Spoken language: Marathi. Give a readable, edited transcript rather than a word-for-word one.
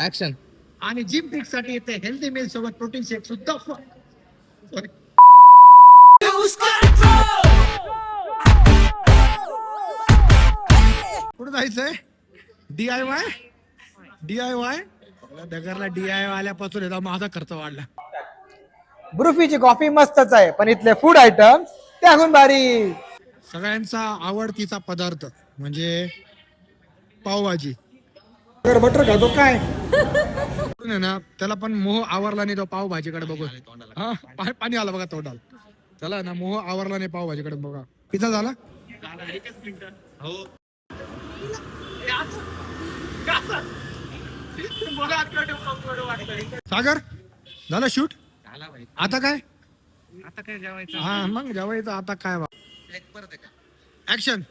ऍक्शन. आणि जिम ट्रिक साठी येते हेल्दी मील सोबत प्रोटीन शेक सुद्धा सॉरी कुठं जायचंय? DIY डगरला DIY आल्यापासून येतात माझा खर्च वाढला. ब्रुफीची कॉफी मस्तच आहे पण इथले फूड आयटम त्याहून भारी. सगळ्यांचा आवडतीचा पदार्थ म्हणजे पावभाजी. बटर खातो काय? आहे ना त्याला पण मोह आवरला नाही तो पावभाजीकडे बघून. हा पाणी आलं बघा तोंडाला. त्याला ना मोह आवरला नाही पावभाजीकडे बघा. पिझ्झा झाला? सागर झालं शूट? आता काय? आता काय जेवायचं? हा मग जेवायचं आता काय? ऍक्शन.